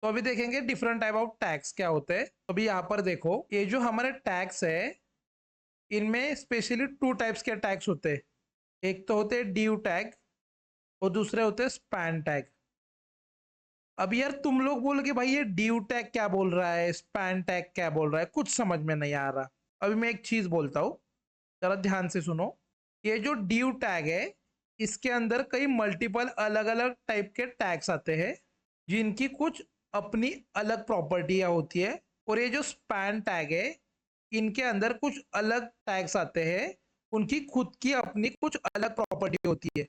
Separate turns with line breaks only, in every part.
तो अभी देखेंगे डिफरेंट टाइप ऑफ टैग्स क्या होते हैं। तो अभी यहाँ पर देखो, ये जो हमारे टैग्स है, इनमें स्पेशली टू टाइप्स के टैग्स होते हैं। एक तो होते हैं ड्यू टैग और दूसरे होते हैं स्पैन टैग। अब यार तुम लोग बोल के भाई ये ड्यू टैग क्या बोल रहा है, स्पैन टैग क्या बोल रहा है, कुछ समझ में नहीं आ रहा। अभी मैं एक चीज बोलता हूँ, जरा ध्यान से सुनो। ये जो ड्यू टैग है, इसके अंदर कई मल्टीपल अलग अलग टाइप के टैग्स आते हैं, जिनकी कुछ अपनी अलग प्रॉपर्टियां होती है। और ये जो स्पैन टैग है, इनके अंदर कुछ अलग टैग्स आते हैं, उनकी खुद की अपनी कुछ अलग प्रॉपर्टी होती है।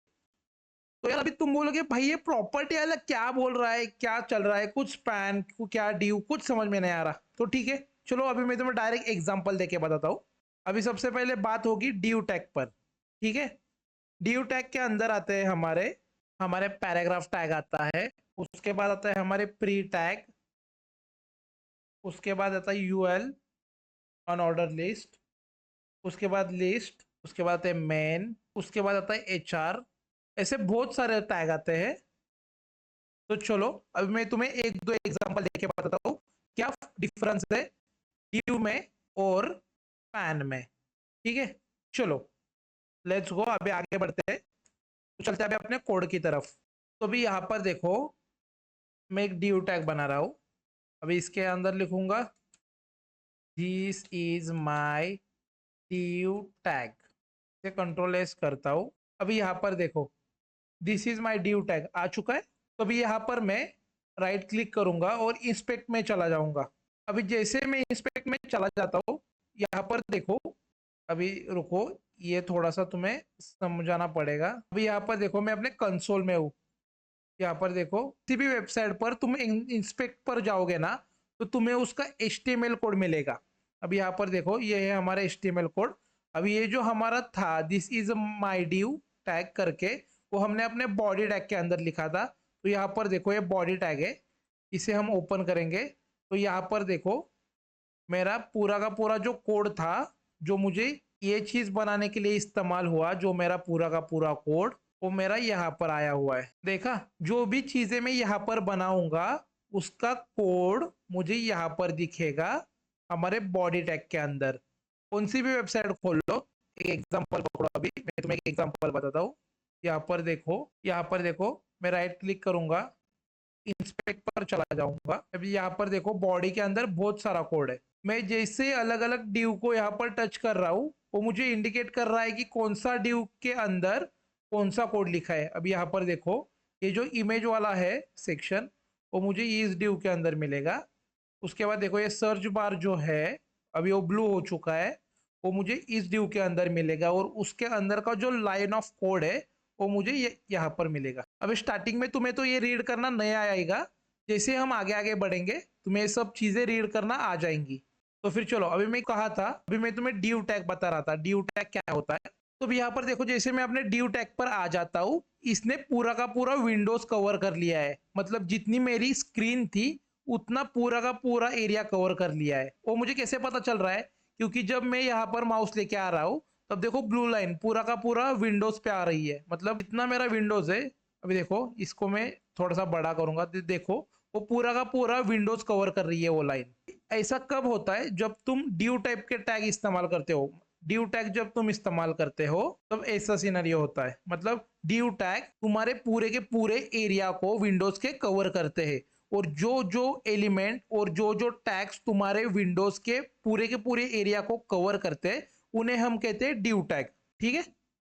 तो यार अभी तुम बोलोगे भाई ये प्रॉपर्टी अलग क्या बोल रहा है, क्या चल रहा है, कुछ स्पैन क्या ड्यू, कुछ समझ में नहीं आ रहा। तो ठीक है, चलो अभी मैं तुम्हें डायरेक्ट एग्जांपल देके बताता हूँ। अभी सबसे पहले बात होगी ड्यू टैग पर। ठीक है, ड्यू टैग के अंदर आते हैं हमारे हमारे पैराग्राफ टैग आता है। उसके बाद आता है हमारे प्री टैग। उसके बाद आता है यूएल, अनऑर्डर लिस्ट। उसके बाद लिस्ट। उसके बाद आता है मेन। उसके बाद आता है एचआर। ऐसे बहुत सारे टैग आते हैं। तो चलो अभी मैं तुम्हें एक दो एग्जांपल देके बताता हूँ क्या डिफरेंस है ड्यू में और पैन में। ठीक है, चलो लेट्स गो, अभी आगे बढ़ते हैं। तो चलते हैं अभी अपने कोड की तरफ। तो अभी यहाँ पर देखो, मैं एक ड्यू टैग बना रहा हूँ। अभी इसके अंदर लिखूंगा this is my due tag. से कंट्रोल एस करता हूँ। अभी यहाँ पर देखो, this is my due tag आ चुका है। तो अभी यहाँ पर मैं राइट क्लिक करूंगा और इंस्पेक्ट में चला जाऊंगा। अभी जैसे मैं इंस्पेक्ट में चला जाता हूँ, यहाँ पर देखो, अभी रुको, ये थोड़ा सा तुम्हें समझाना पड़ेगा। अभी यहाँ पर देखो, मैं अपने कंसोल में हूँ। यहाँ पर देखो, किसी भी वेबसाइट पर तुम इंस्पेक्ट पर जाओगे ना, तो तुम्हें उसका HTML कोड मिलेगा। अब यहाँ पर देखो, ये है हमारा HTML कोड। अभी ये जो हमारा था this is my due tag करके, वो हमने अपने बॉडी टैग के अंदर लिखा था। तो यहाँ पर देखो, ये बॉडी टैग है। इसे हम ओपन करेंगे तो यहाँ पर देखो, मेरा पूरा का पूरा जो कोड था, जो मुझे ये चीज बनाने के लिए इस्तेमाल हुआ, जो मेरा पूरा का पूरा कोड, वो मेरा यहाँ पर आया हुआ है। देखा, जो भी चीजें मैं यहाँ पर बनाऊंगा, उसका कोड मुझे यहाँ पर दिखेगा हमारे बॉडी टैग के अंदर। कौन सी भी वेबसाइट खोल लो, एक एग्जांपल पकड़ो। अभी मैं तुम्हें एक एग्जांपल बताता हूँ। यहाँ पर देखो, यहाँ पर देखो, मैं राइट क्लिक करूंगा, इंस्पेक्ट पर चला जाऊंगा। अभी यहाँ पर देखो, बॉडी के अंदर बहुत सारा कोड है। मैं जैसे अलग अलग ड्यू को यहाँ पर टच कर रहा हूँ, वो मुझे इंडिकेट कर रहा है कि कौन सा ड्यू के अंदर कौन सा कोड लिखा है। अब यहाँ पर देखो, ये जो इमेज वाला है सेक्शन, वो मुझे इस ड्यू के अंदर मिलेगा। उसके बाद देखो, ये सर्च बार जो है, अभी वो ब्लू हो चुका है, वो मुझे इस ड्यू के अंदर मिलेगा। और उसके अंदर का जो लाइन ऑफ कोड है, वो मुझे यहाँ पर मिलेगा। अब स्टार्टिंग में तुम्हें तो ये रीड करना नया आएगा, जैसे हम आगे आगे बढ़ेंगे तुम्हें ये सब चीजें रीड करना आ जाएंगी। तो फिर चलो, अभी मैं कहा था, अभी मैं तुम्हें ड्यू टैग बता रहा था, ड्यू टैग क्या होता है। तो अभी यहाँ पर देखो, जैसे मैं अपने ड्यू टैग पर आ जाता हूँ, इसने पूरा का पूरा विंडोज कवर कर लिया है। मतलब जितनी मेरी स्क्रीन थी, उतना पूरा का पूरा एरिया कवर कर लिया है। वो मुझे कैसे पता चल रहा है, क्योंकि जब मैं यहाँ पर माउस लेके आ रहा हूँ, तब देखो ब्लू लाइन पूरा का पूरा विंडोज पे आ रही है। मतलब इतना मेरा विंडोज है। अभी देखो, इसको मैं थोड़ा सा बड़ा करूंगा, देखो वो पूरा का पूरा विंडोज कवर कर रही है वो लाइन। ऐसा कब होता है, जब तुम ड्यू टाइप के टैग इस्तेमाल करते हो। ड्यू टैग जब तुम इस्तेमाल करते हो, तब ऐसा सिनेरियो होता है। मतलब ड्यू टैग तुम्हारे पूरे के पूरे एरिया को विंडोज के कवर करते हैं। और जो जो एलिमेंट और जो जो टैग्स तुम्हारे विंडोज के पूरे एरिया को कवर करते हैं, उन्हें हम कहते हैं ड्यू टैग। ठीक है,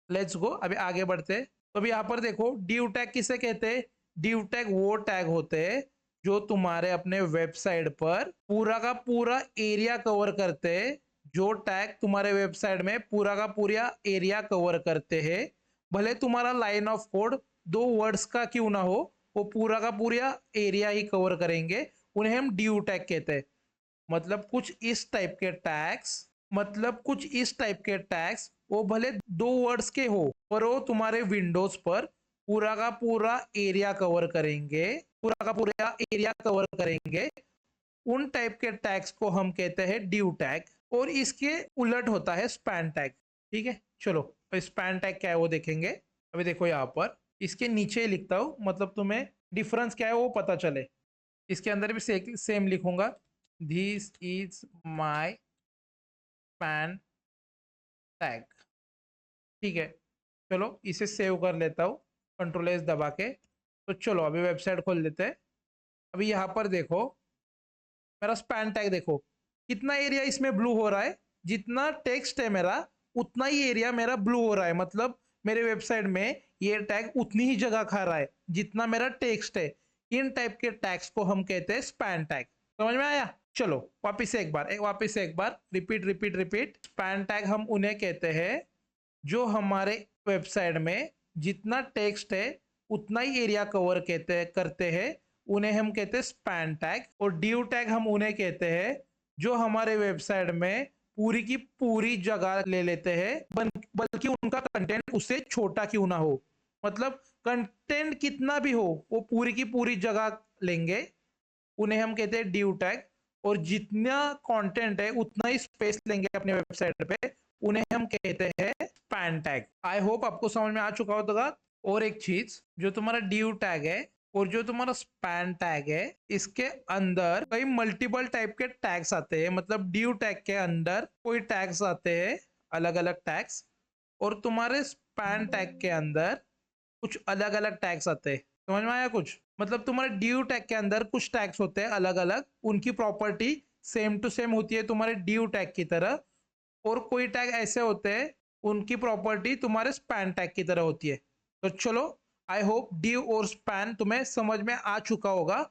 लेट्स गो, अभी आगे बढ़ते हैं। तो अभी यहाँ पर देखो, ड्यू टैग किसे कहते हैं। ड्यू टैग वो टैग होते हैं जो तुम्हारे अपने वेबसाइट पर पूरा का पूरा एरिया कवर करते हैं। जो टैग तुम्हारे वेबसाइट में पूरा का पूरा एरिया कवर करते हैं, भले तुम्हारा लाइन ऑफ कोड 2 वर्ड्स का क्यों ना हो, वो पूरा का पूरा एरिया ही कवर करेंगे, उन्हें हम ड्यू टैग कहते हैं। मतलब कुछ इस टाइप के टैग्स, मतलब कुछ इस टाइप के टैग्स, वो भले 2 वर्ड्स के हो, पर वो तुम्हारे विंडोज पर पूरा का पूरा एरिया कवर करेंगे, पूरा का पूरा एरिया कवर करेंगे। उन टाइप के टैग्स को हम कहते हैं ड्यू टैग। और इसके उलट होता है स्पैन टैग। ठीक है, चलो स्पैन टैग क्या है वो देखेंगे। अभी देखो, यहाँ पर इसके नीचे लिखता हूँ, मतलब तुम्हें डिफरेंस क्या है वो पता चले। इसके अंदर भी सेम लिखूंगा, this is my pan tag. ठीक है, चलो इसे सेव कर लेता हूँ कंट्रोल एस दबा के। तो चलो अभी वेबसाइट खोल लेते हैं। अभी यहाँ पर देखो मेरा स्पैन टैग देखो कितना एरिया इसमें ब्लू हो रहा है। जितना टेक्स्ट है मेरा उतना ही एरिया मेरा ब्लू हो रहा है, मतलब मेरे वेबसाइट में ये टैग उतनी ही जगह खा रहा है जितना मेरा टेक्स्ट है। इन टाइप के टैग्स को हम कहते हैं स्पैन टैग। समझ में आया? चलो वापिस से एक बार repeat repeat repeat. Span tag हम उन्हें कहते हैं जो हमारे वेबसाइट में जितना टेक्स्ट है उतना ही एरिया कवर करते हैं, उन्हें हम कहते हैं स्पैन टैग। और डिव टैग हम उन्हें कहते हैं जो हमारे वेबसाइट में पूरी की पूरी जगह ले लेते हैं, बल्कि उनका कंटेंट उससे छोटा क्यों ना हो। मतलब कंटेंट कितना भी हो वो पूरी की पूरी जगह लेंगे, उन्हें हम कहते हैं डिव टैग। और जितना कंटेंट है उतना ही स्पेस लेंगे अपने वेबसाइट पे, उन्हें हम कहते हैं स्पैन टैग। आई होप आपको समझ में आ चुका होगा। और एक चीज, जो तुम्हारा डिव टैग है और जो तुम्हारा स्पैन टैग है, इसके अंदर कई मल्टीपल टाइप के टैग्स आते हैं। मतलब डिव टैग के अंदर कोई टैग्स आते हैं, अलग अलग टैग्स, और तुम्हारे स्पैन टैग के अंदर कुछ अलग अलग टैग्स आते हैं। समझ में आया कुछ? मतलब तुम्हारे डिव टैग के अंदर कुछ टैग्स होते हैं अलग अलग, उनकी प्रॉपर्टी सेम टू सेम होती है तुम्हारे डिव टैग की तरह। और कोई टैग ऐसे होते हैं उनकी प्रॉपर्टी तुम्हारे स्पैन टैग की तरह होती है। तो चलो, आई होप डिव और स्पैन तुम्हें समझ में आ चुका होगा।